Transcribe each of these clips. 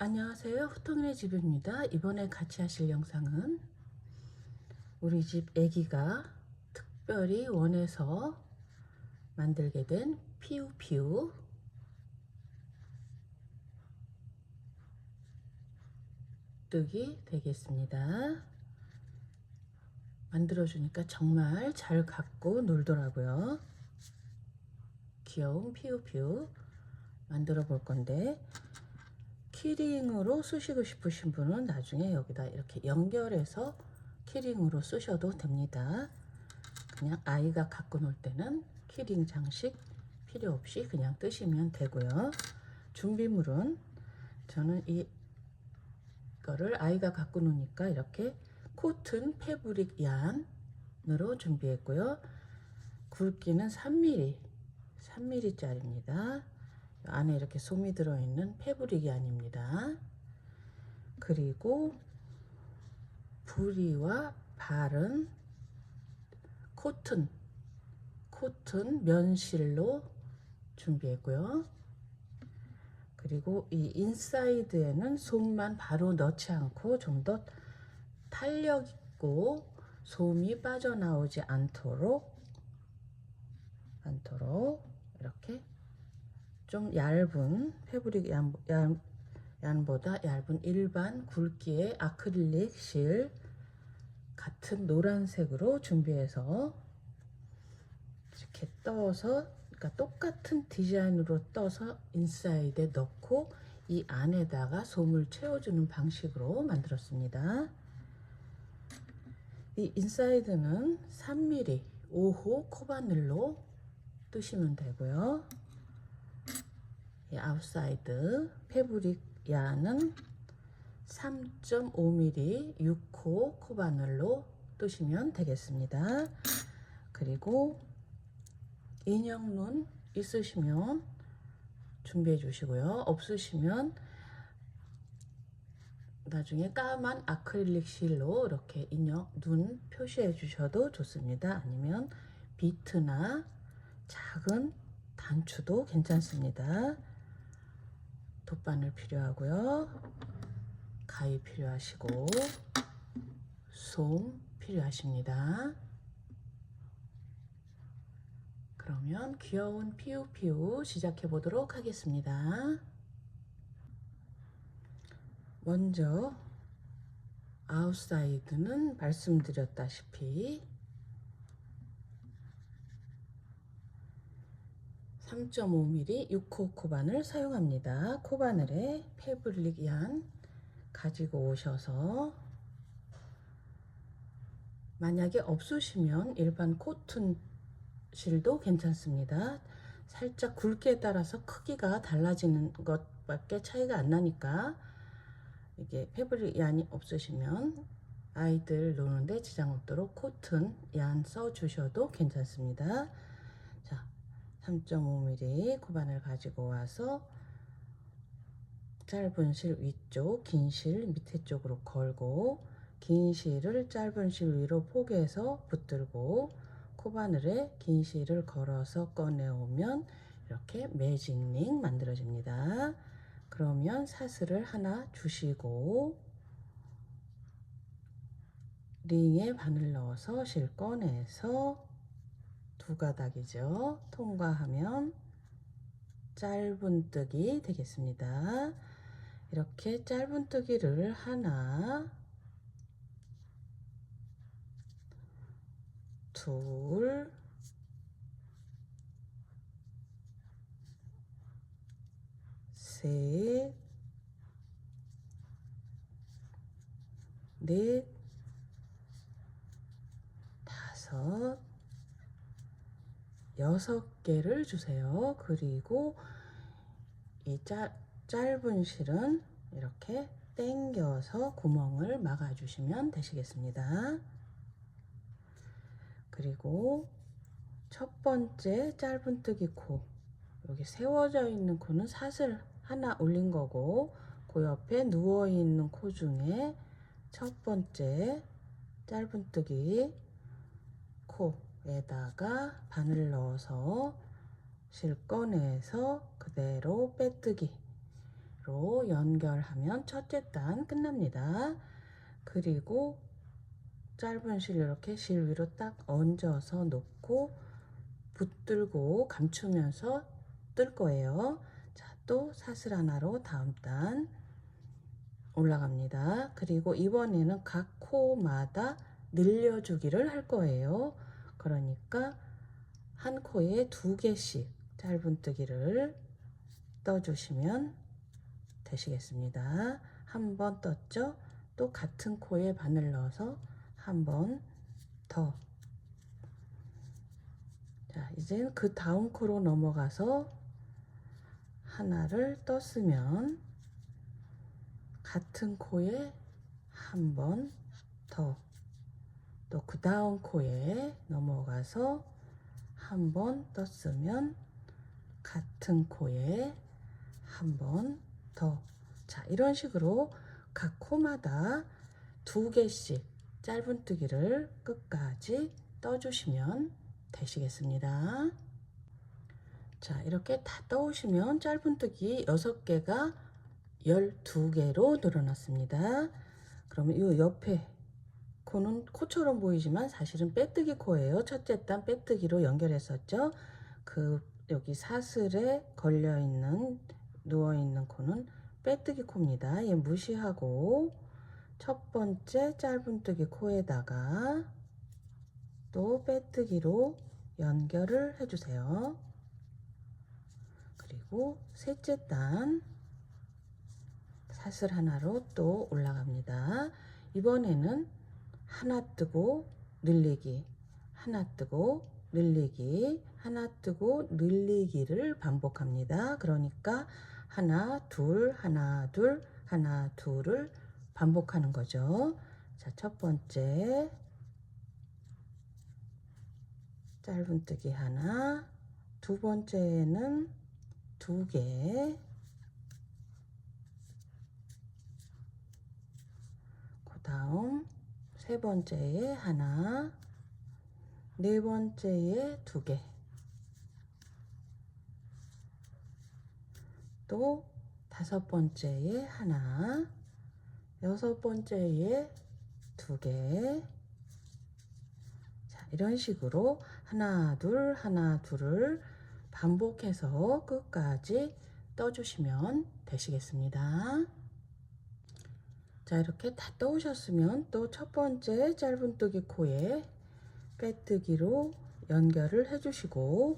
안녕하세요. 후통이네 집입니다. 이번에 같이 하실 영상은 우리 집 애기가 특별히 원해서 만들게 된 피우피우 뜨기 되겠습니다. 만들어주니까 정말 잘 갖고 놀더라고요. 귀여운 피우피우 만들어 볼 건데, 키링으로 쓰시고 싶으신 분은 나중에 여기다 이렇게 연결해서 키링으로 쓰셔도 됩니다. 그냥 아이가 갖고 놀 때는 키링 장식 필요 없이 그냥 뜨시면 되고요. 준비물은 저는 이거를 아이가 갖고 노니까 이렇게 코튼 패브릭 얀으로 준비했고요. 굵기는 3mm 짜리입니다. 안에 이렇게 솜이 들어있는 패브릭 얀입니다. 그리고 부리와 발은 코튼 면실로 준비했고요. 그리고 이 인사이드에는 솜만 바로 넣지 않고 좀 더 탄력 있고 솜이 빠져나오지 않도록 이렇게 좀 얇은 패브릭 얀보다 얇은 일반 굵기의 아크릴릭 실 같은 노란색으로 준비해서 이렇게 떠서, 그러니까 똑같은 디자인으로 떠서 인사이드에 넣고 이 안에다가 솜을 채워주는 방식으로 만들었습니다. 이 인사이드는 3mm 5호 코바늘로 뜨시면 되고요. 이 아웃사이드 패브릭 야는 3.5mm 6호 코바늘로 뜨시면 되겠습니다. 그리고 인형눈 있으시면 준비해 주시고요. 없으시면 나중에 까만 아크릴릭 실로 이렇게 인형 눈 표시해 주셔도 좋습니다. 아니면 비트나 작은 단추도 괜찮습니다. 돗바늘 필요하고요. 가위 필요하시고 솜 필요하십니다. 그러면 귀여운 피우피우 시작해 보도록 하겠습니다. 먼저 아웃사이드는 말씀드렸다시피 3.5mm 6호 코바늘 사용합니다. 코바늘에 패브릭 얀 가지고 오셔서, 만약에 없으시면 일반 코튼 실도 괜찮습니다. 살짝 굵기에 따라서 크기가 달라지는 것밖에 차이가 안 나니까, 이게 패브릭 얀이 없으시면 아이들 노는데 지장 없도록 코튼 얀 써 주셔도 괜찮습니다. 자, 3.5mm 코바늘 가지고 와서 짧은 실 위쪽, 긴 실 밑에 쪽으로 걸고, 긴 실을 짧은 실 위로 포개서 붙들고 코바늘에 긴 실을 걸어서 꺼내오면 이렇게 매직링 만들어집니다. 그러면 사슬을 하나 주시고 링에 바늘 넣어서 실 꺼내서 두 가닥이죠. 통과하면 짧은뜨기 되겠습니다. 이렇게 짧은뜨기를 하나, 둘, 셋, 넷, 다섯, 6개를 주세요. 그리고 이 짧은 실은 이렇게 당겨서 구멍을 막아 주시면 되시겠습니다. 그리고 첫 번째 짧은뜨기 코, 여기 세워져 있는 코는 사슬 하나 올린 거고, 그 옆에 누워 있는 코 중에 첫 번째 짧은뜨기 코에다가 바늘 넣어서 실 꺼내서 그대로 빼뜨기로 하나로 연결하면 첫째 단 끝납니다. 그리고 짧은 실 이렇게 실 위로 딱 얹어서 놓고 붙들고 감추면서 뜰 거예요. 자, 또 사슬 하나로 다음 단 올라갑니다. 그리고 이번에는 각 코마다 늘려주기를 할 거예요. 그러니까 한 코에 2개씩 짧은뜨기를 떠주시면 되시겠습니다. 한 번 떴죠? 또 같은 코에 바늘 넣어서 한 번 더. 자, 이제 그 다음 코로 넘어가서 하나를 떴으면 같은 코에 한 번 더, 또 그 다음 코에 넘어가서 한 번 떴으면 같은 코에 한 번 더. 자, 이런 식으로 각 코마다 2개씩 짧은뜨기를 끝까지 떠주시면 되시겠습니다. 자, 이렇게 다 떠오시면 짧은뜨기 6개가 12개로 늘어났습니다. 그러면 이 옆에 코는 코처럼 보이지만 사실은 빼뜨기 코예요. 첫째 단 빼뜨기로 연결했었죠. 그 여기 사슬에 걸려 있는 누워 있는 코는 빼뜨기 코입니다. 얘 무시하고 첫 번째 짧은뜨기 코에다가 또 빼뜨기로 연결을 해주세요. 그리고 셋째 단 사슬 하나로 또 올라갑니다. 이번에는 하나 뜨고 늘리기, 하나 뜨고 늘리기, 하나 뜨고 늘리기를 반복합니다. 그러니까 하나 둘 하나 둘 하나 둘을 반복하는 거죠. 자, 첫 번째 짧은뜨기 하나, 두 번째는 2개, 그 다음 세 번째에 하나, 네 번째에 2개, 또 다섯 번째에 하나, 여섯 번째에 2개. 자, 이런 식으로 하나 둘 하나 둘을 반복해서 끝까지 떠주시면 되시겠습니다. 자, 이렇게 다 떠오셨으면 또 첫 번째 짧은뜨기 코에 빼뜨기로 연결을 해주시고,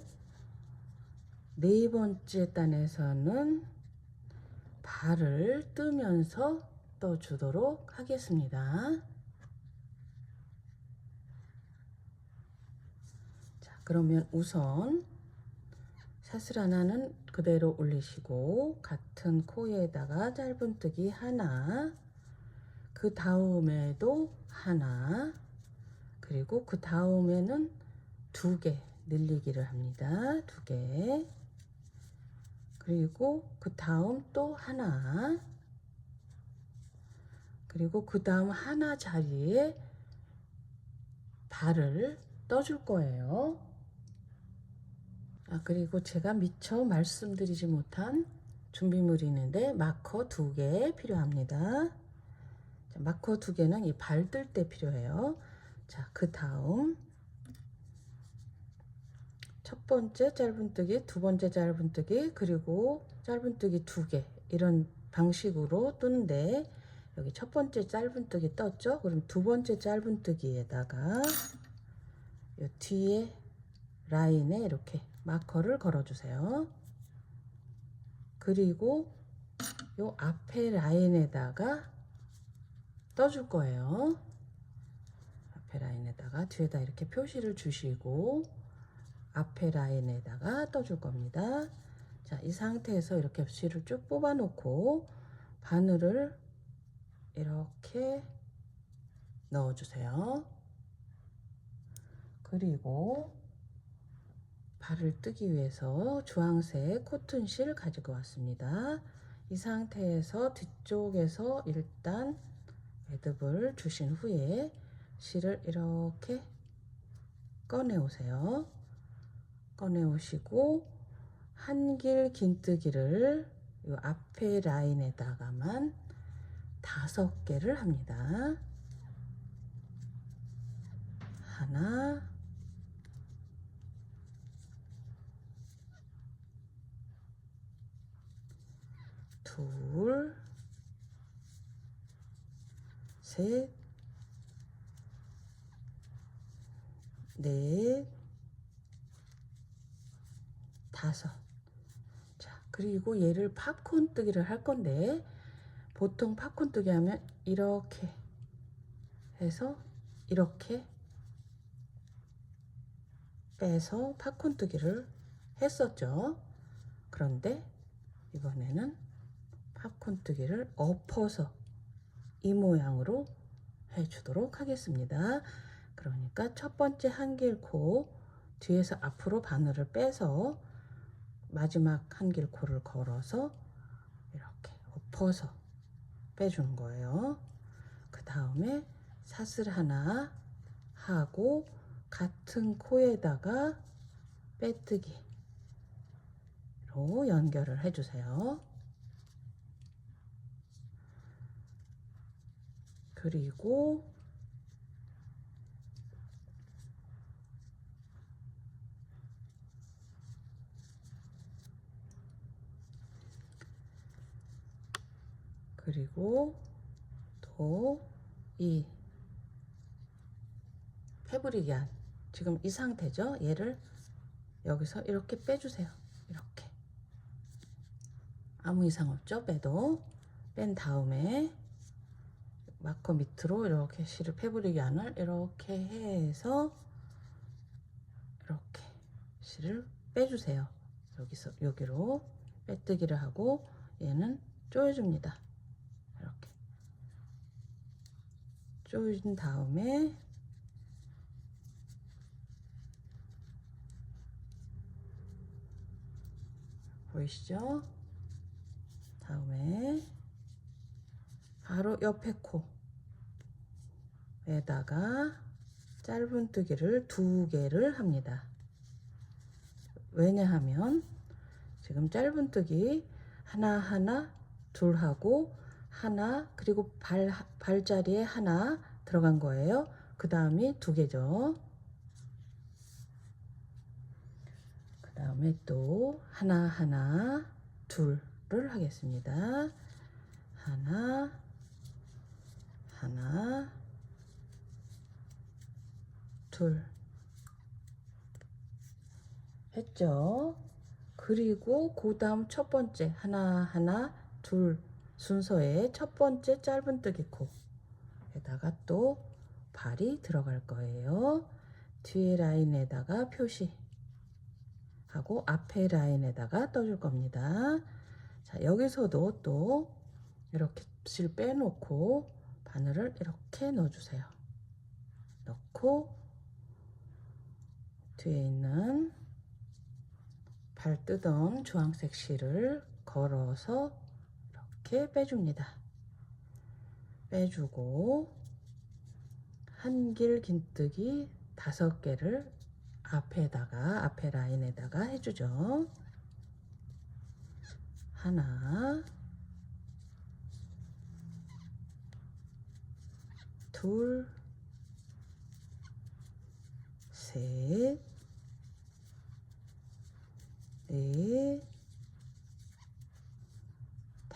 네 번째 단에서는 발을 뜨면서 떠주도록 하겠습니다. 자, 그러면 우선 사슬 하나는 그대로 올리시고 같은 코에다가 짧은뜨기 하나, 그 다음에도 하나, 그리고 그 다음에는 2개 늘리기를 합니다. 2개. 그리고 그 다음 또 하나, 그리고 그 다음 하나 자리에 발을 떠줄 거예요. 그리고 제가 미처 말씀드리지 못한 준비물이 있는데 마커 2개 필요합니다. 자, 마커 2개는 이 발 뜰 때 필요해요. 자, 그 다음 첫 번째 짧은뜨기, 두 번째 짧은뜨기, 그리고 짧은뜨기 2개, 이런 방식으로 뜨는데 여기 첫 번째 짧은뜨기 떴죠? 그럼 두 번째 짧은뜨기에다가 이 뒤에 라인에 이렇게 마커를 걸어 주세요. 그리고 이 앞에 라인에다가 떠줄 거예요. 앞에 라인에다가 뒤에다 이렇게 표시를 주시고 앞에 라인에다가 떠줄 겁니다. 자, 이 상태에서 이렇게 실을 쭉 뽑아 놓고 바늘을 이렇게 넣어 주세요. 그리고 발을 뜨기 위해서 주황색 코튼실 가지고 왔습니다. 이 상태에서 뒤쪽에서 일단 매듭을 주신 후에 실을 이렇게 꺼내 오세요. 꺼내 오시고 한길 긴뜨기를 이 앞에 라인에다가만 5개를 합니다. 하나, 둘, 셋, 넷, 5. 자, 그리고 얘를 팝콘 뜨기를 할 건데, 보통 팝콘 뜨기 하면 이렇게 해서 이렇게 빼서 팝콘 뜨기를 했었죠. 그런데 이번에는 팝콘 뜨기를 엎어서 이 모양으로 해주도록 하겠습니다. 그러니까 첫 번째 한길코 뒤에서 앞으로 바늘을 빼서 마지막 한길코를 걸어서 이렇게 엎어서 빼주는 거예요. 그 다음에 사슬 하나 하고 같은 코에다가 빼뜨기로 연결을 해주세요. 그리고 또 이 패브릭이 지금 이 상태죠. 얘를 여기서 이렇게 빼주세요. 이렇게 아무 이상 없죠. 뺀 다음에 마커 밑으로 이렇게 실을 패브릭 안을 이렇게 해서 이렇게 실을 빼주세요. 여기로 빼뜨기를 하고 얘는 조여줍니다. 이렇게 조여준 다음에 보이시죠? 다음에 바로 옆에 코에다가 짧은뜨기를 2개를 합니다. 왜냐하면 지금 짧은뜨기 하나 둘 하고 하나 그리고 발자리에 하나 들어간 거예요. 그 다음이 2개죠. 그 다음에 또 하나 둘을 하겠습니다. 하나 둘 했죠. 그리고 그 다음 첫 번째 하나 둘 순서의 첫 번째 짧은뜨기 코에다가 또 발이 들어갈 거예요. 뒤에 라인에다가 표시하고 앞에 라인에다가 떠줄 겁니다. 자, 여기서도 또 이렇게 실 빼놓고 바늘을 이렇게 넣어주세요. 넣고 뒤에 있는 발 뜨던 주황색 실을 걸어서 이렇게 빼줍니다. 빼주고 한길 긴뜨기 5개를 앞에 라인에다가 해주죠. 하나, 둘, 셋, 넷, 5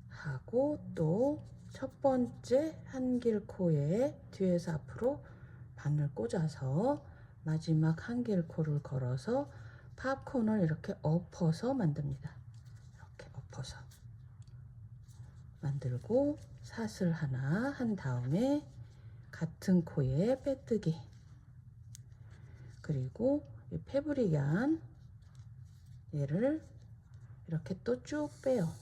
하고 또 첫 번째 한길코에 뒤에서 앞으로 바늘 꽂아서 마지막 한길코를 걸어서 팝콘을 이렇게 엎어서 만듭니다. 이렇게 엎어서 만들고 사슬 하나 한 다음에 같은 코에 빼뜨기 그리고 이 패브릭안 얘를 이렇게 또 쭉 빼요.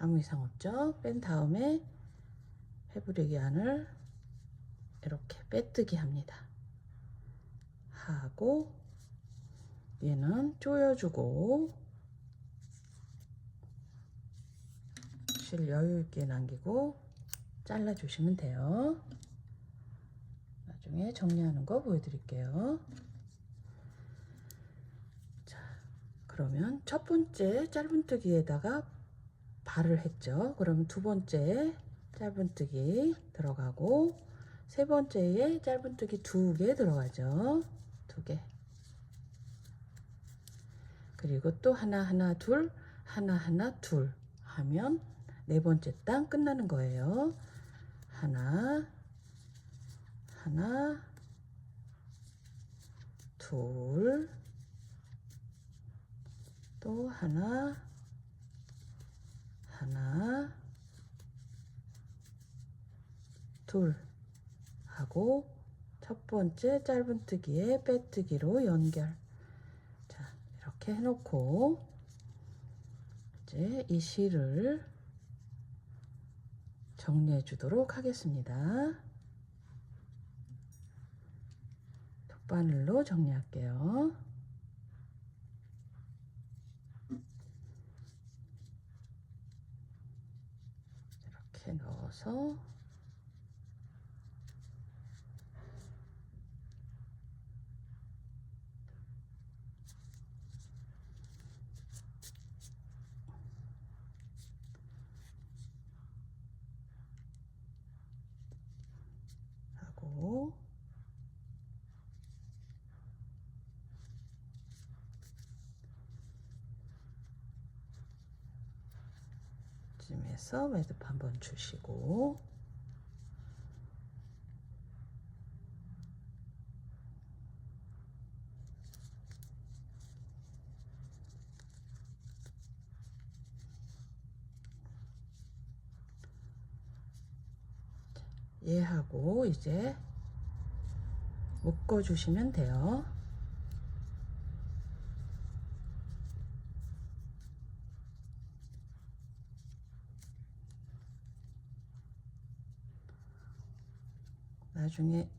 아무 이상 없죠. 뺀 다음에 패브릭안을 이렇게 빼뜨기 합니다. 하고 얘는 조여주고 실 여유있게 남기고 잘라주시면 돼요. 나중에 정리하는 거 보여드릴게요. 자, 그러면 첫 번째 짧은뜨기에다가 발을 했죠. 그러면 두 번째 짧은뜨기 들어가고 세 번째에 짧은뜨기 2개 들어가죠. 2개. 그리고 또 하나 하나 둘 하나 하나 둘 하면 네 번째 단 끝나는 거예요. 하나 하나 둘 또 하나 하나 둘 하고 첫 번째 짧은뜨기에 빼뜨기로 연결. 자, 이렇게 해놓고 이제 이 실을 정리해 주도록 하겠습니다. 돗바늘로 정리할게요. 이렇게 넣어서 하고 쯤에서 매듭 한번 주시고 얘하고 이제 묶어 주시면 돼요. 나중에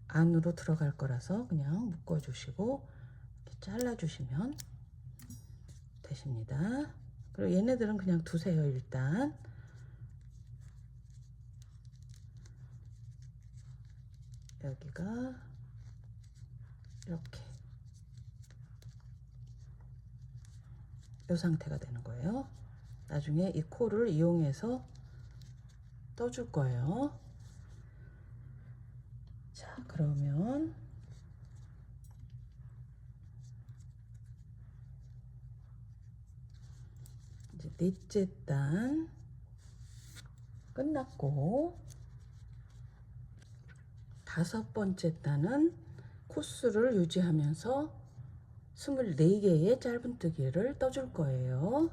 안으로 들어갈 거라서 그냥 묶어 주시고 이렇게 잘라 주시면 되십니다. 그리고 얘네들은 그냥 두세요. 일단 여기가 이렇게 이 상태가 되는 거예요. 나중에 이 코를 이용해서 떠줄 거예요. 자, 그러면 이제 넷째 단 끝났고 다섯 번째 단은 코스를 유지하면서 24개의 짧은뜨기를 떠줄 거예요.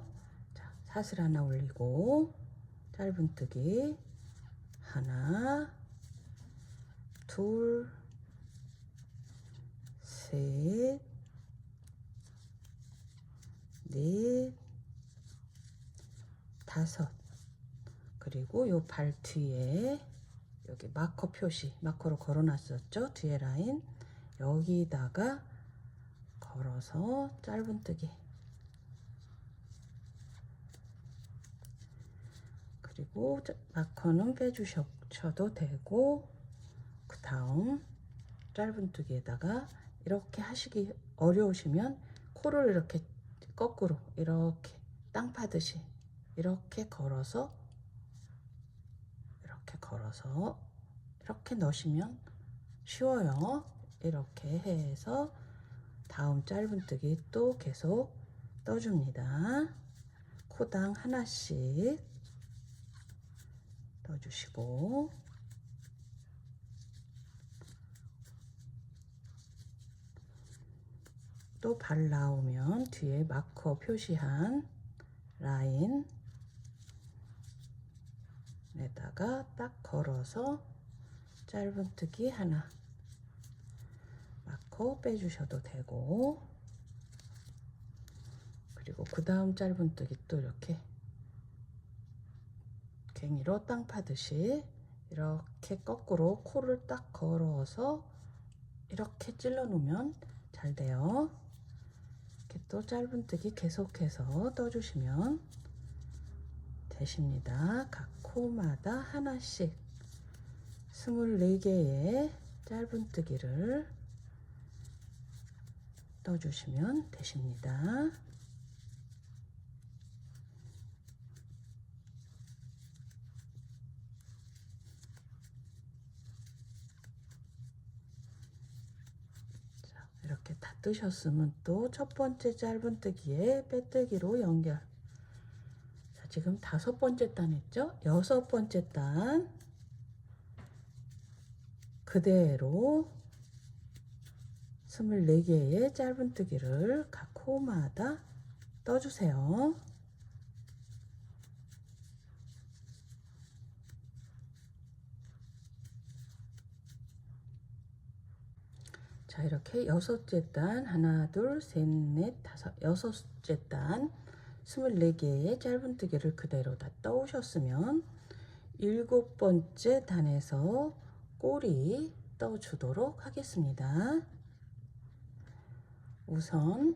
자, 사슬 하나 올리고 짧은뜨기 하나 둘 셋 넷 다섯. 그리고 요 발 뒤에 여기 마커 표시 마커로 걸어 놨었죠. 뒤에 라인 여기다가 걸어서 짧은뜨기 그리고 마커는 빼주셔도 되고 그 다음 짧은뜨기에다가 이렇게 하시기 어려우시면 코를 이렇게 거꾸로 이렇게 땅 파듯이 이렇게 걸어서 이렇게 넣으시면 쉬워요. 이렇게 해서 다음 짧은뜨기 또 계속 떠줍니다. 코당 하나씩 떠주시고 또 발 나오면 뒤에 마커 표시한 라인에다가 딱 걸어서 짧은뜨기 하나 마커 빼주셔도 되고 그리고 그 다음 짧은뜨기 또 이렇게 괭이로 땅 파듯이 이렇게 거꾸로 코를 딱 걸어서 이렇게 찔러 놓으면 잘 돼요. 이렇게 또 짧은뜨기 계속해서 떠주시면 되십니다. 각 코마다 하나씩 24개의 짧은뜨기를 떠주시면 되십니다. 이렇게 다 뜨셨으면 또 첫 번째 짧은뜨기에 빼뜨기로 연결. 자, 지금 5번째 단 했죠? 6번째 단 그대로 24개의 짧은뜨기를 각 코마다 떠주세요. 자, 이렇게 6째 단 하나 둘 셋 넷 다섯 6째 단 24개의 짧은뜨기를 그대로 다 떠오셨으면 7번째 단에서 꼬리 떠주도록 하겠습니다. 우선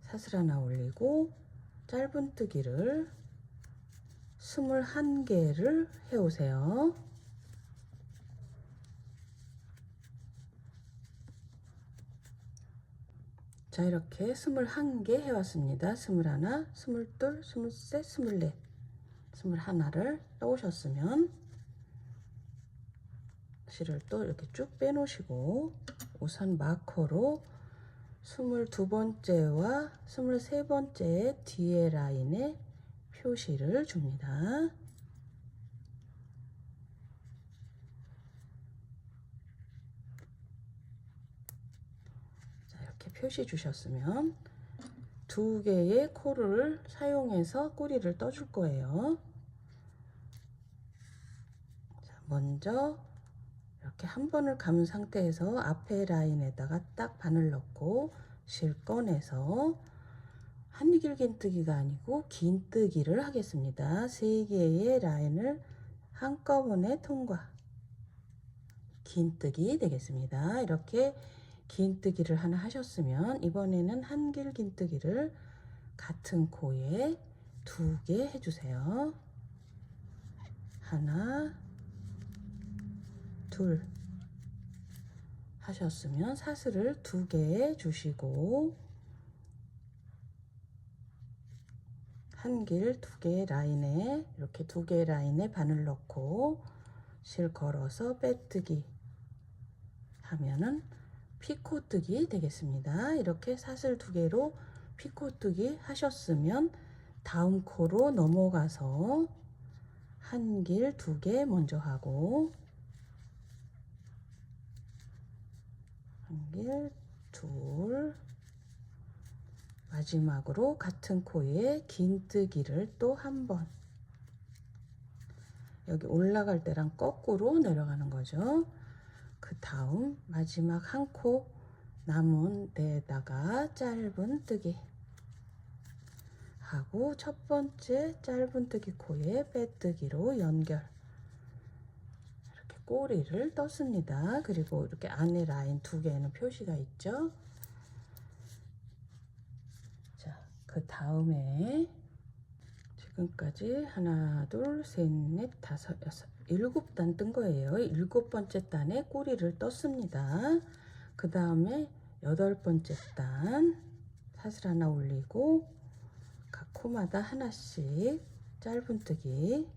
사슬 하나 올리고 짧은뜨기를 21개를 해오세요. 자, 이렇게 21개 해왔습니다. 21, 22, 23, 24, 21를 떠오셨으면 실을 또 이렇게 쭉 빼놓으시고 우선 마커로 22번째와 23번째 뒤에 라인에 표시를 줍니다. 자, 이렇게 표시 주셨으면 2개의 코를 사용해서 꼬리를 떠줄 거예요. 자, 먼저 이렇게 한 번을 감은 상태에서 앞에 라인에다가 딱 바늘 넣고 실 꺼내서 한길긴뜨기가 아니고 긴뜨기를 하겠습니다. 3개의 라인을 한꺼번에 통과. 긴뜨기 되겠습니다. 이렇게 긴뜨기를 하나 하셨으면 이번에는 한길긴뜨기를 같은 코에 2개 해주세요. 하나, 둘 하셨으면 사슬을 2개 주시고 한길 2개 라인에 이렇게 2개 라인에 바늘 넣고 실 걸어서 빼뜨기 하면은 피코뜨기 되겠습니다. 이렇게 사슬 2개로 피코뜨기 하셨으면 다음 코로 넘어가서 한길 2개 먼저 하고 한길 둘 마지막으로 같은 코에 긴뜨기를 또 한 번 여기 올라갈 때랑 거꾸로 내려가는 거죠. 그 다음 마지막 한 코 남은 데에다가 짧은뜨기 하고 첫 번째 짧은뜨기 코에 빼뜨기로 연결. 이렇게 꼬리를 떴습니다. 그리고 이렇게 안에 라인 2개는 표시가 있죠. 자, 그 다음에 지금까지 하나 둘 셋 넷 다섯 여섯 7단 뜬 거예요. 7번째 단에 꼬리를 떴습니다. 그 다음에 8번째 단 사슬 하나 올리고 각 코마다 하나씩 짧은뜨기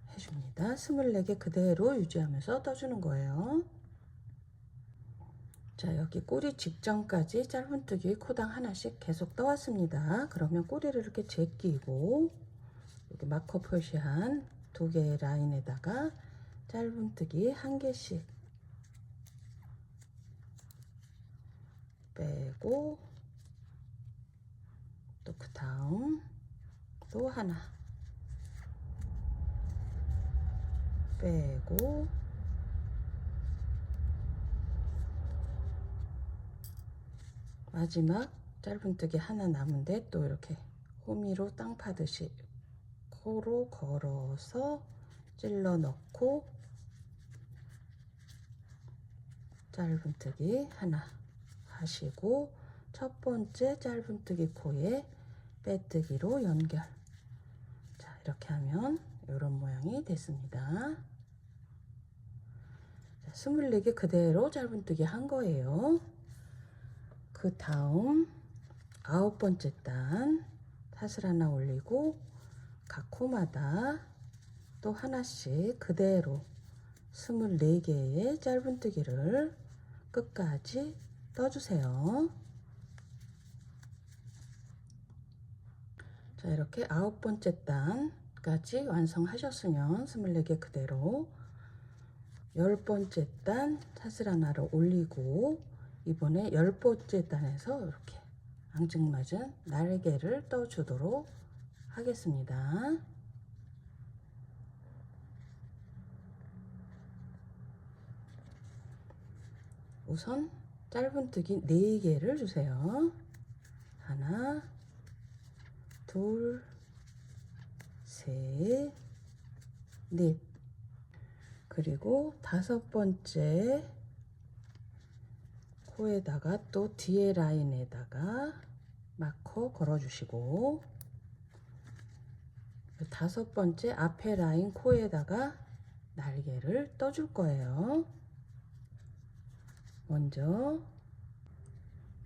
해줍니다. 24개 그대로 유지하면서 떠주는 거예요. 자, 여기 꼬리 직전까지 짧은뜨기 코당 하나씩 계속 떠왔습니다. 그러면 꼬리를 이렇게 제끼고 여기 마커 표시한 2개의 라인에다가 짧은뜨기 1개씩 빼고 또 그 다음 또 하나 빼고 마지막 짧은뜨기 하나 남은데 또 이렇게 호미로 땅 파듯이 코로 걸어서 찔러 넣고 짧은뜨기 하나 하시고 첫 번째 짧은뜨기 코에 빼뜨기로 연결. 자, 이렇게 하면 이런 모양이 됐습니다. 자, 24개 그대로 짧은뜨기 한 거예요. 그 다음 9번째 단 사슬 하나 올리고 각 코마다 또 하나씩 그대로 24개의 짧은뜨기를 끝까지 떠주세요. 자, 이렇게 9번째 단까지 완성하셨으면 24개 그대로 10번째 단 사슬 하나를 올리고 이번에 10번째 단에서 이렇게 앙증맞은 날개를 떠주도록 하겠습니다. 우선 짧은뜨기 4개를 주세요. 하나, 둘, 셋, 넷. 그리고 5번째 코에다가 또 뒤에 라인에다가 마커 걸어주시고 5번째 앞에 라인 코에다가 날개를 떠줄 거예요. 먼저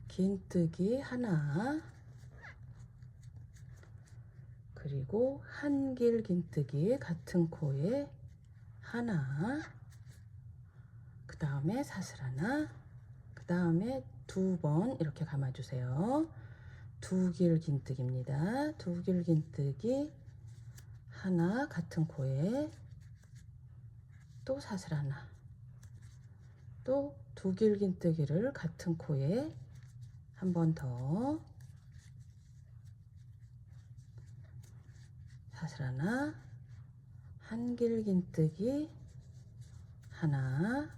긴뜨기 하나, 그리고 한길 긴뜨기 같은 코에 하나, 그 다음에 사슬 하나, 그 다음에 2번 이렇게 감아주세요. 두길 긴뜨기입니다. 두길 긴뜨기 하나 같은 코에 또 사슬 하나, 또 두길 긴뜨기를 같은 코에 한 번 더 사슬 하나, 한길 긴뜨기 하나,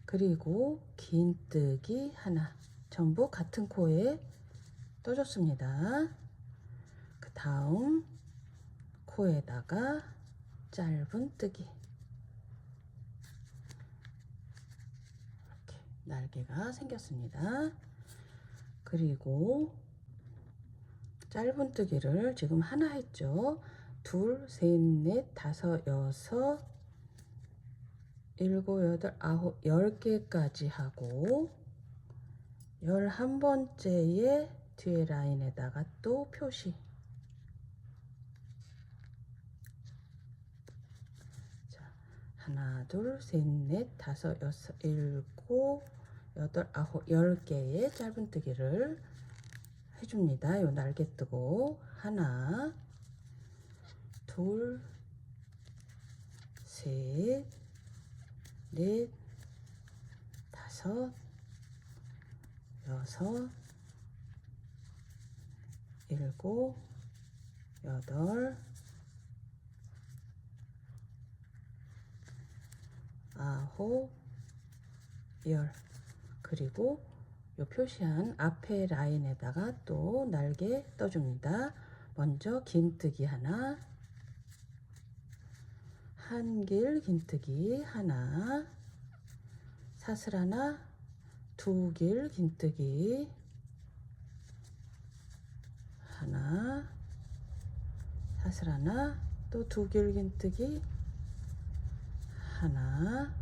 그리고 긴뜨기 하나, 전부 같은 코에 떠줬습니다. 그 다음 코에다가 짧은뜨기, 이렇게 날개가 생겼습니다. 그리고 짧은뜨기를 지금 하나 했죠. 둘, 셋, 넷, 다섯, 여섯, 일곱, 여덟, 아홉, 10개까지 하고 11번째에 뒤에 라인에다가 또 표시. 자, 하나, 둘, 셋, 넷, 다섯, 여섯, 일곱, 여덟, 아홉, 10개의 짧은뜨기를 해줍니다. 요 날개 뜨고 하나, 둘, 셋, 넷, 다섯, 여섯, 일곱, 여덟, 아홉, 열. 그리고 요 표시한 앞에 라인에다가 또 날개 떠줍니다. 먼저 긴뜨기 하나, 한길 긴뜨기 하나, 사슬 하나, 두길 긴뜨기 하나, 사슬 하나, 또 두길 긴뜨기 하나,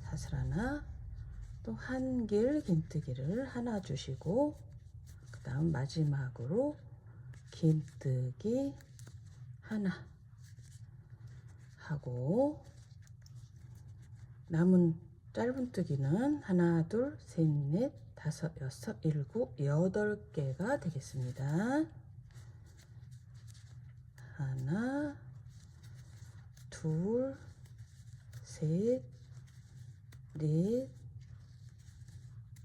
사슬 하나, 또 한길 긴뜨기를 하나 주시고 그 다음 마지막으로 긴뜨기 하나 하고 남은 짧은뜨기는 하나, 둘, 셋, 넷, 다섯, 여섯, 일곱, 8개가 되겠습니다. 하나, 둘, 셋, 넷,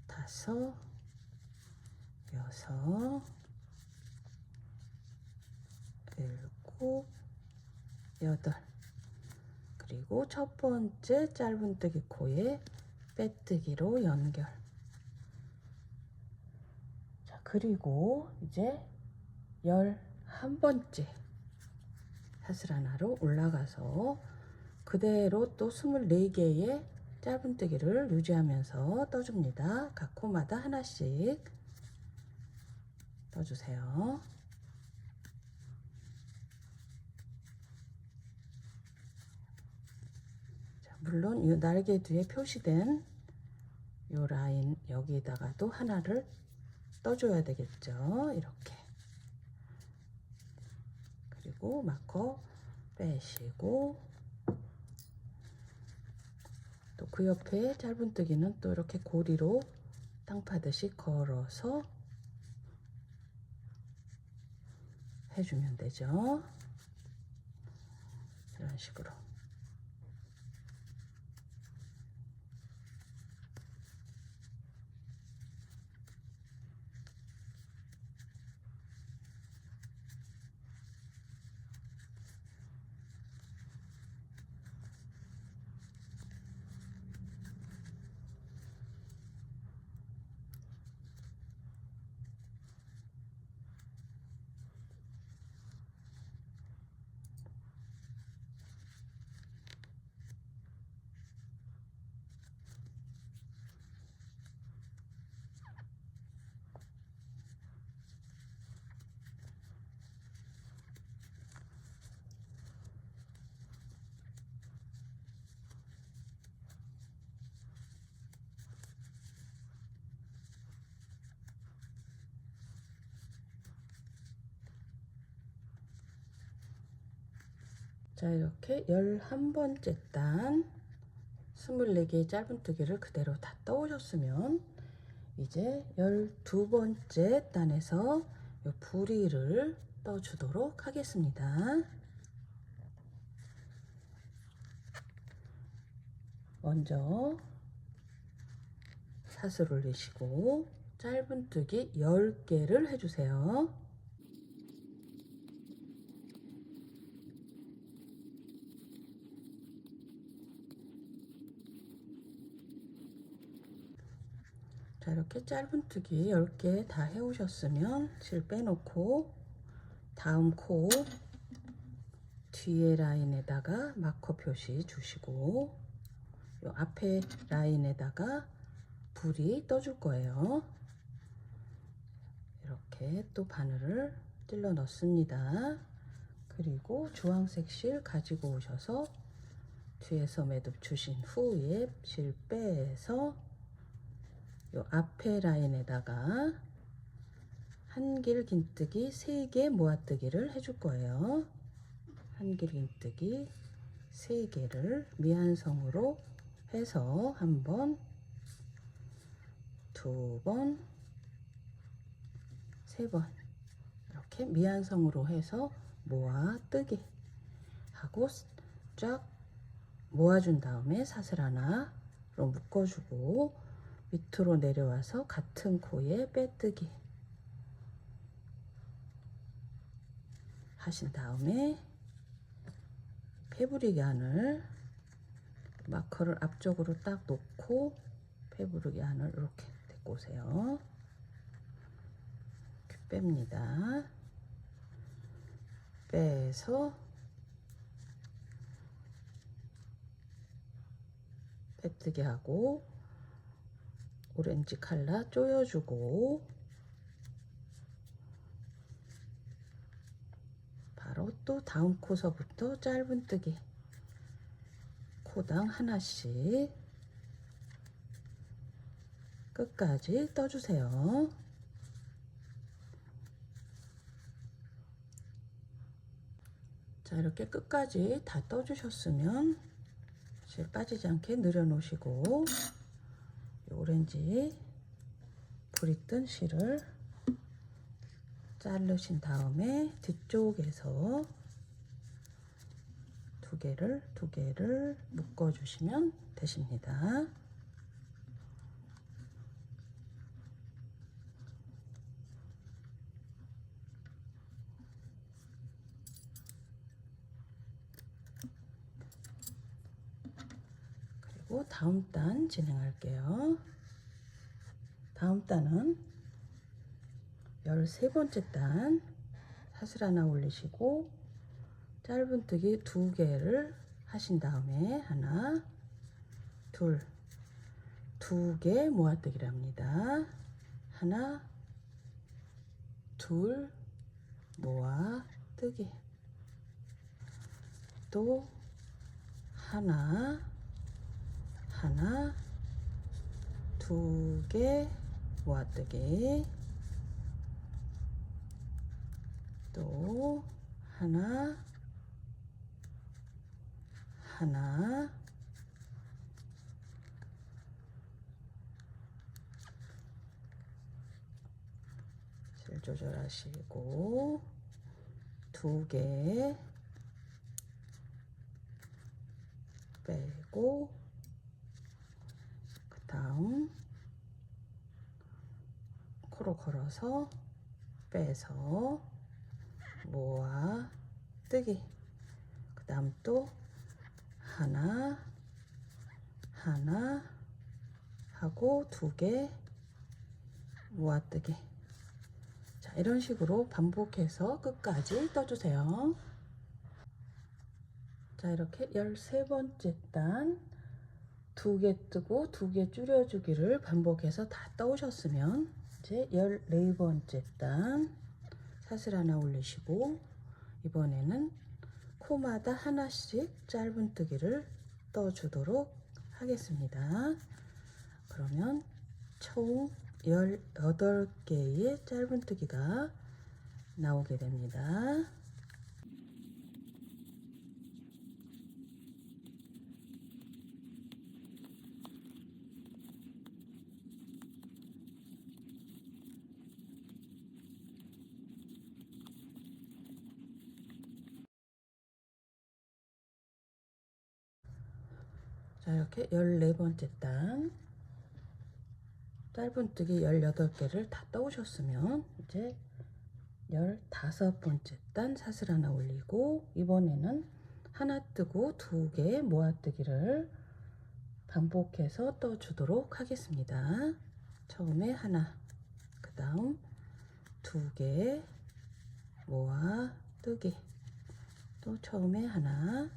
다섯, 여섯, 일곱, 여덟. 그리고 첫 번째 짧은뜨기 코에 빼뜨기로 연결. 자, 그리고 이제 11번째 사슬 하나로 올라가서 그대로 또 24개의 짧은뜨기를 유지하면서 떠줍니다. 각 코마다 하나씩 떠주세요. 자, 물론 이 날개 뒤에 표시된 이 라인 여기다가도 하나를 떠줘야 되겠죠. 이렇게. 그리고 마커 빼시고 또 그 옆에 짧은뜨기는 또 이렇게 고리로 땅 파듯이 걸어서 해주면 되죠. 이런 식으로. 자, 이렇게 11번째 단 24개의 짧은뜨기를 그대로 다 떠오셨으면 이제 12번째 단에서 이 부리를 떠주도록 하겠습니다. 먼저 사슬 올리시고 짧은뜨기 10개를 해주세요. 자, 이렇게 짧은뜨기 10개 다 해오셨으면 실 빼놓고 다음 코 뒤에 라인에다가 마커 표시 주시고 요 앞에 라인에다가 부리 떠줄 거예요. 이렇게 또 바늘을 찔러 넣습니다. 그리고 주황색 실 가지고 오셔서 뒤에서 매듭 주신 후에 실 빼서 요 앞에 라인에다가 한길 긴뜨기 3개 모아뜨기를 해줄 거예요. 한길 긴뜨기 3개를 미안성으로 해서 1번, 2번, 3번 이렇게 미안성으로 해서 모아뜨기 하고 쫙 모아준 다음에 사슬 하나로 묶어주고 밑으로 내려와서 같은 코에 빼뜨기 하신 다음에 패부리기 안을 마커를 앞쪽으로 딱 놓고 패부리기 안을 이렇게 데리고 오세요. 이렇게 뺍니다. 빼서 빼뜨기 하고 오렌지 칼라 조여주고 바로 또 다음 코서부터 짧은뜨기 코당 하나씩 끝까지 떠주세요. 자, 이렇게 끝까지 다 떠주셨으면 실 빠지지 않게 늘여 놓으시고 오렌지 불이 뜬 실을 자르신 다음에 뒤쪽에서 두 개를 묶어 주시면 되십니다. 그리고 다음 단 진행할게요. 다음 단은 13번째 단 사슬 하나 올리시고 짧은뜨기 2개를 하신 다음에 하나, 둘, 2개 모아뜨기를 합니다. 하나, 둘, 모아뜨기 또 하나, 하나, 두 개 모아뜨기, 또 하나, 하나, 질 조절하시고, 두 개 빼고, 그 다음 코로 걸어서 빼서 모아 뜨기, 그 다음 또 하나, 하나 하고 두 개 모아 뜨기. 자, 이런 식으로 반복해서 끝까지 떠주세요. 자, 이렇게 13번째 단 두 개 뜨고 두 개 줄여주기를 반복해서 다 떠오셨으면 이제 14번째 단 사슬 하나 올리시고, 이번에는 코마다 하나씩 짧은뜨기를 떠주도록 하겠습니다. 그러면 총 18개의 짧은뜨기가 나오게 됩니다. 자, 이렇게 14번째 단 짧은뜨기 18개를 다 떠오셨으면 이제 15번째 단 사슬 하나 올리고, 이번에는 하나 뜨고 두 개 모아뜨기를 반복해서 떠주도록 하겠습니다. 처음에 하나, 그 다음 두 개 모아뜨기, 또 처음에 하나,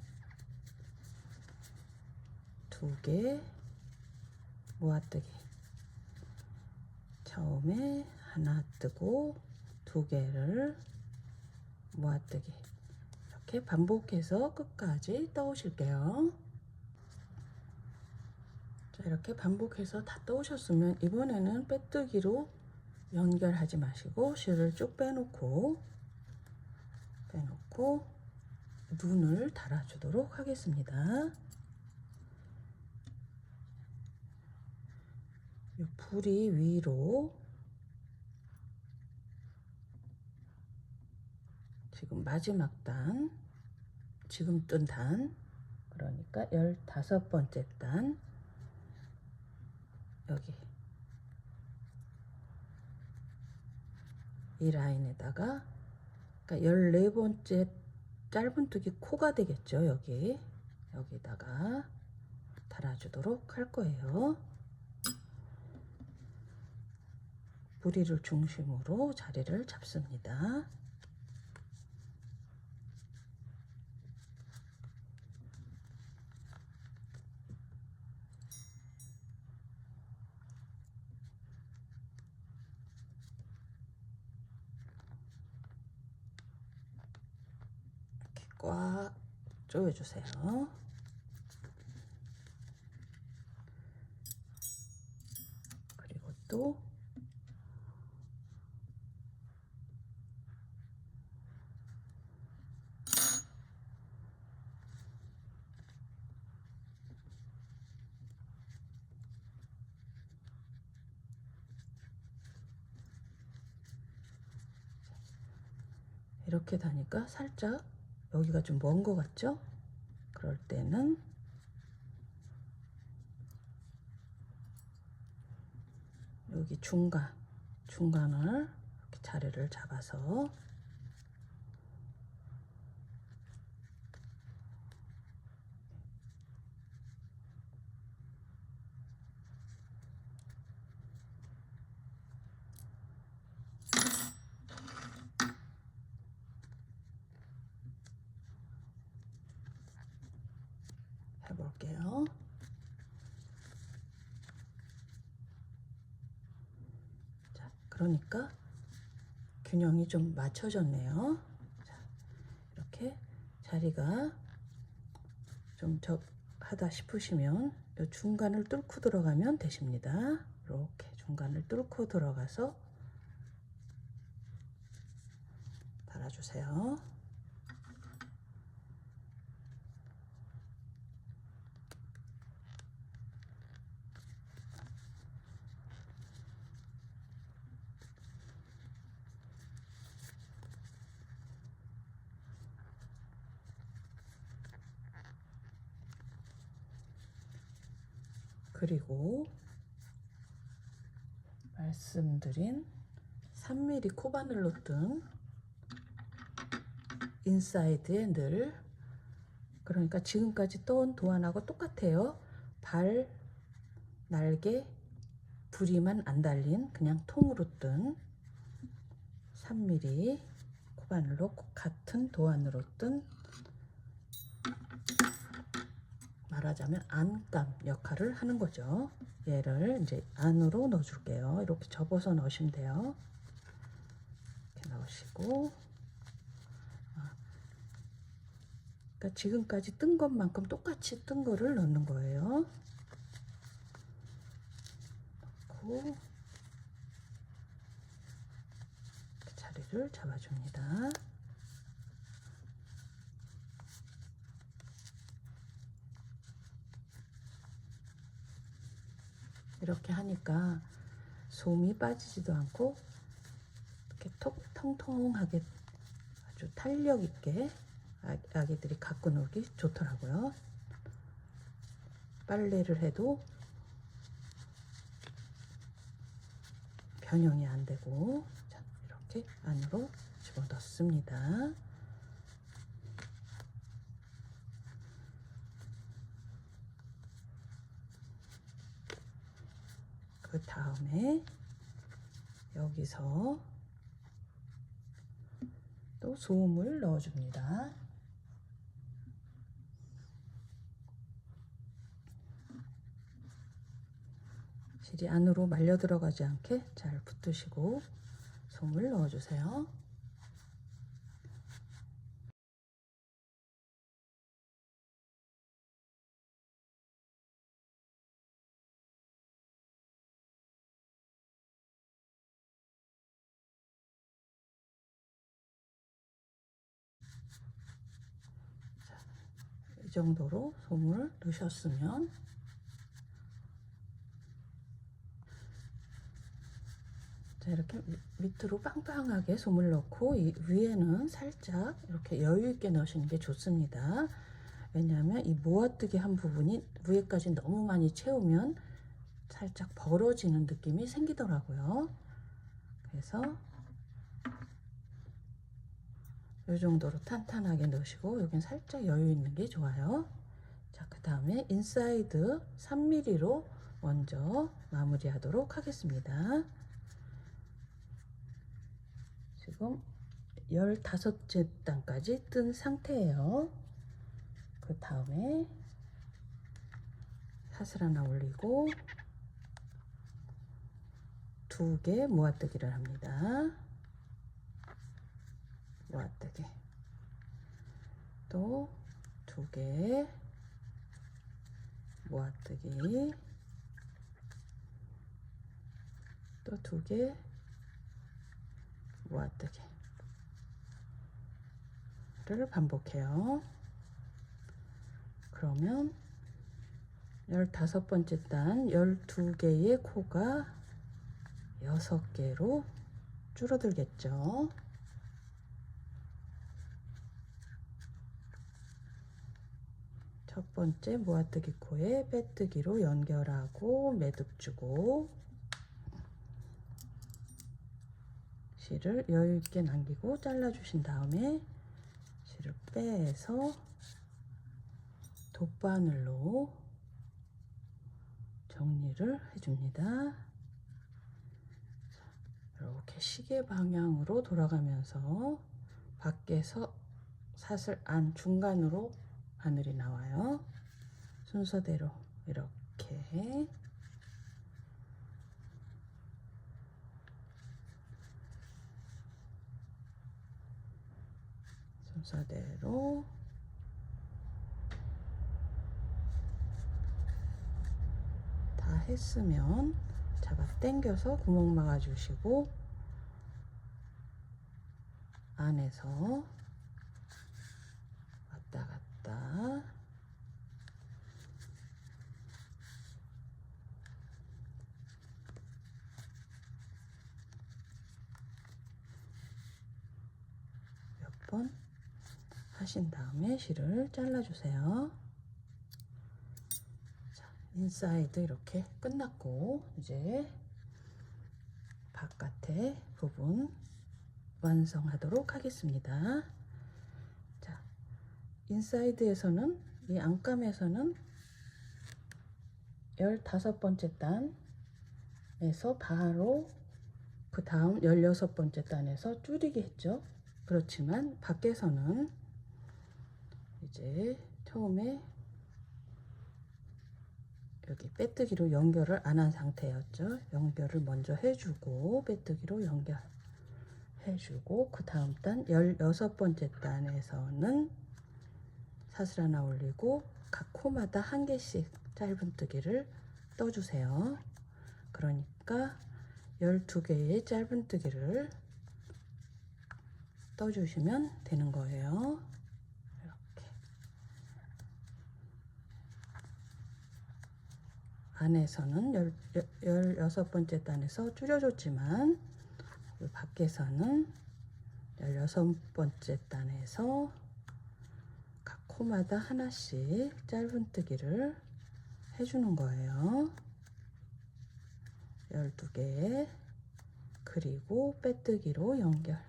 두 개 모아뜨기, 처음에 하나 뜨고 두 개를 모아뜨기, 이렇게 반복해서 끝까지 떠오실게요. 자, 이렇게 반복해서 다 떠오셨으면 이번에는 빼뜨기로 연결하지 마시고 실을 쭉 빼놓고 눈을 달아주도록 하겠습니다. 이 불이 위로 지금 마지막 단, 지금 뜬 단, 그러니까 15번째 단, 여기 이 라인에다가, 그러니까 14번째 짧은뜨기 코가 되겠죠. 여기다가 달아주도록 할 거예요. 부리를 중심으로 자리를 잡습니다. 이렇게 꽉 조여주세요. 그리고 또 이렇게 다니까 살짝 여기가 좀 먼 것 같죠? 그럴 때는 여기 중간을 이렇게 자리를 잡아서 해볼게요. 자, 그러니까 균형이 좀 맞춰졌네요. 자, 이렇게 자리가 좀 하다 싶으시면 이 중간을 뚫고 들어가면 되십니다. 이렇게 중간을 뚫고 들어가서 달아주세요. 그리고 말씀드린 3mm 코바늘로 뜬 인사이드에 늘, 그러니까 지금까지 떠온 도안하고 똑같아요. 발, 날개, 부리만 안 달린 그냥 통으로 뜬 3mm 코바늘로 같은 도안으로 뜬, 말하자면 안감 역할을 하는 거죠. 얘를 이제 안으로 넣어 줄게요. 이렇게 접어서 넣으시면 돼요. 이렇게 넣으시고, 그러니까 지금까지 뜬 것만큼 똑같이 뜬 거를 넣는 거예요. 넣고 자리를 잡아줍니다. 이렇게 하니까 솜이 빠지지도 않고 이렇게 통통하게 아주 탄력 있게 아기들이 갖고 놀기 좋더라고요. 빨래를 해도 변형이 안 되고. 자, 이렇게 안으로 집어넣습니다. 그 다음에 여기서 또 솜을 넣어줍니다. 실이 안으로 말려 들어가지 않게 잘 붙으시고 솜을 넣어주세요. 자, 이 정도로 솜을 넣으셨으면 자, 이렇게 밑으로 빵빵하게 솜을 넣고 이 위에는 살짝 이렇게 여유 있게 넣으시는 게 좋습니다. 왜냐하면 이 모아뜨기 한 부분이 위에까지 너무 많이 채우면 살짝 벌어지는 느낌이 생기더라고요. 그래서 이 정도로 탄탄하게 넣으시고 여긴 살짝 여유 있는 게 좋아요. 자, 그 다음에 인사이드 3mm로 먼저 마무리하도록 하겠습니다. 지금 15째 단까지 뜬 상태예요. 그 다음에 사슬 하나 올리고 2개 모아뜨기를 합니다. 모아뜨기, 또 2개 모아뜨기, 또 2개 모아뜨기를 반복해요. 그러면 15번째 단 12개의 코가 6개로 줄어들겠죠. 첫 번째 모아뜨기 코에 빼뜨기로 연결하고 매듭 주고 실을 여유 있게 남기고 잘라 주신 다음에 실을 빼서 돗바늘로 정리를 해줍니다. 이렇게 시계 방향으로 돌아가면서 밖에서 사슬 안 중간으로 바늘이 나와요. 순서대로 이렇게 순서대로 다 했으면 잡아 당겨서 구멍 막아 주시고 안에서 왔다 갔다 몇 번 하신 다음에 실을 잘라 주세요. 자, 인사이드 이렇게 끝났고 이제 바깥의 부분 완성하도록 하겠습니다. 자, 인사이드에서는 이 안감에서는 15번째 단에서 바로 그 다음 16번째 단에서 줄이게 했죠. 그렇지만 밖에서는 이제 처음에 여기 빼뜨기로 연결을 안 한 상태였죠. 연결을 먼저 해주고 빼뜨기로 연결해주고 그 다음 단 16번째 단에서는 사슬 하나 올리고 각 코마다 한 개씩 짧은뜨기를 떠주세요. 그러니까 12개의 짧은뜨기를 떠주시면 되는 거예요. 이렇게 안에서는 16번째 단에서 줄여줬지만 밖에서는 16번째 단에서 각 코마다 하나씩 짧은뜨기를 해주는 거예요. 12개 그리고 빼뜨기로 연결하고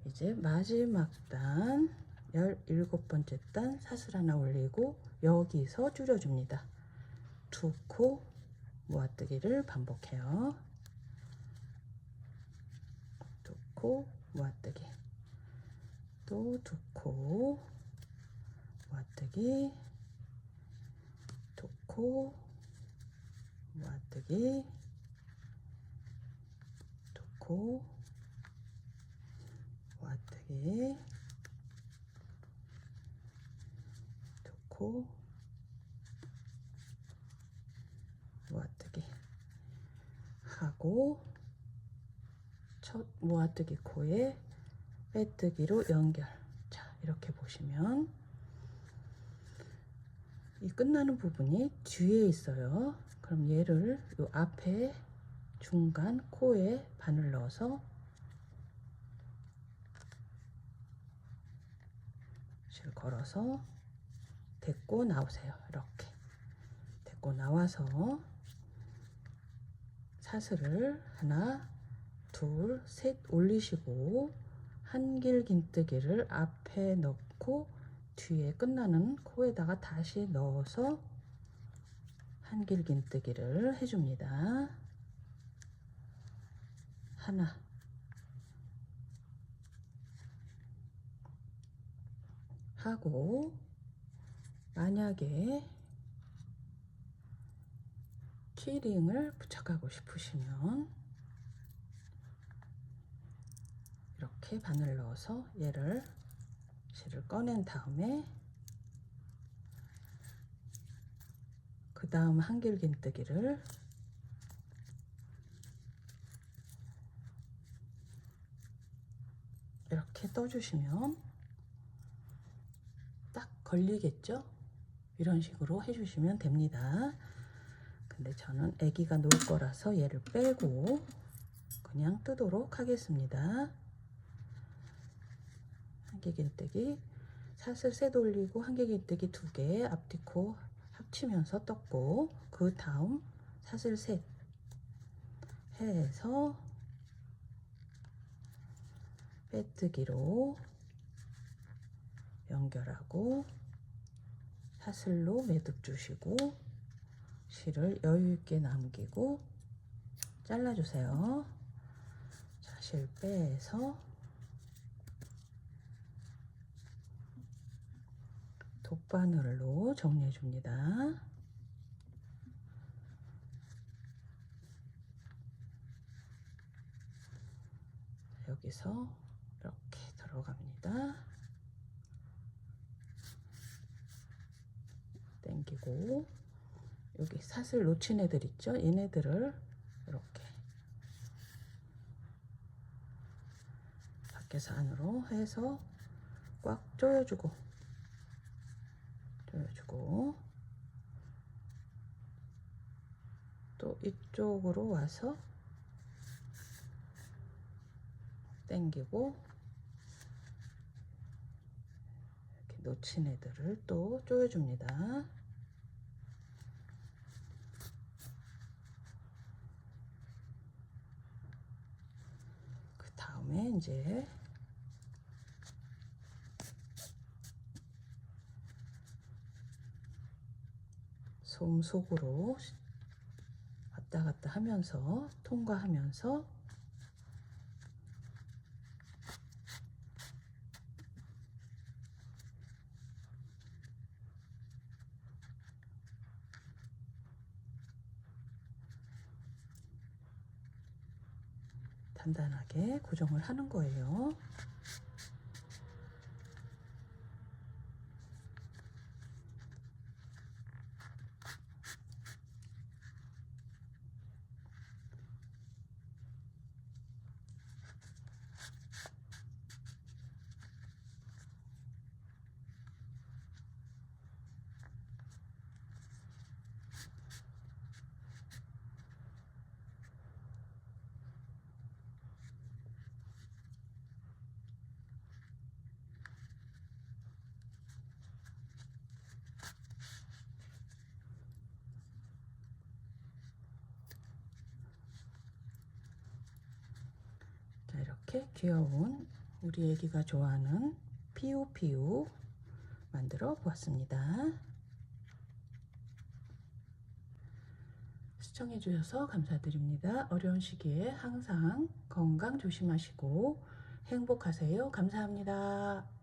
이제 마지막 단 17번째 단 사슬 하나 올리고 여기서 줄여줍니다. 2코 모아뜨기를 반복해요. 2코 모아뜨기 또 2코 모아뜨기 2코 모아뜨기 2코 모아뜨기 2코 모아뜨기 하고 첫 모아뜨기 코에 빼뜨기로 연결. 자, 이렇게 보시면 이 끝나는 부분이 뒤에 있어요. 그럼 얘를 요 앞에 중간 코에 바늘 넣어서 실 걸어서 데리고 나오세요. 이렇게 데리고 나와서 사슬을 하나 둘 셋 올리시고 한길긴뜨기를 앞에 넣고 뒤에 끝나는 코에다가 다시 넣어서 한길긴뜨기를 해줍니다. 하나 하고 만약에 키링을 부착하고 싶으시면 이렇게 바늘 넣어서 얘를 실을 꺼낸 다음에 그 다음 한길긴뜨기를 이렇게 떠주시면 딱 걸리겠죠? 이런 식으로 해주시면 됩니다. 근데 저는 아기가 놀 거라서 얘를 빼고 그냥 뜨도록 하겠습니다. 한길긴뜨기 사슬 셋 올리고 한길긴뜨기 2개 앞뒤코 합치면서 떴고 그 다음 사슬 셋 해서 빼뜨기로 연결하고 사슬로 매듭 주시고 실을 여유 있게 남기고 잘라 주세요. 자, 실 빼서 돗바늘로 정리해 줍니다. 여기서 이렇게 들어갑니다. 당기고 하고 여기 사슬 놓친 애들 있죠? 얘네들을 이렇게 밖에서 안으로 해서 꽉 조여주고 또 이쪽으로 와서 당기고 이렇게 놓친 애들을 또 조여줍니다. 그 다음에 이제 솜 속으로 왔다 갔다 하면서 통과하면서 단단하게 고정을 하는 거예요. 자, 이렇게 귀여운 우리 애기가 좋아하는 피우피우 만들어 보았습니다. 시청해 주셔서 감사드립니다. 어려운 시기에 항상 건강 조심하시고 행복하세요. 감사합니다.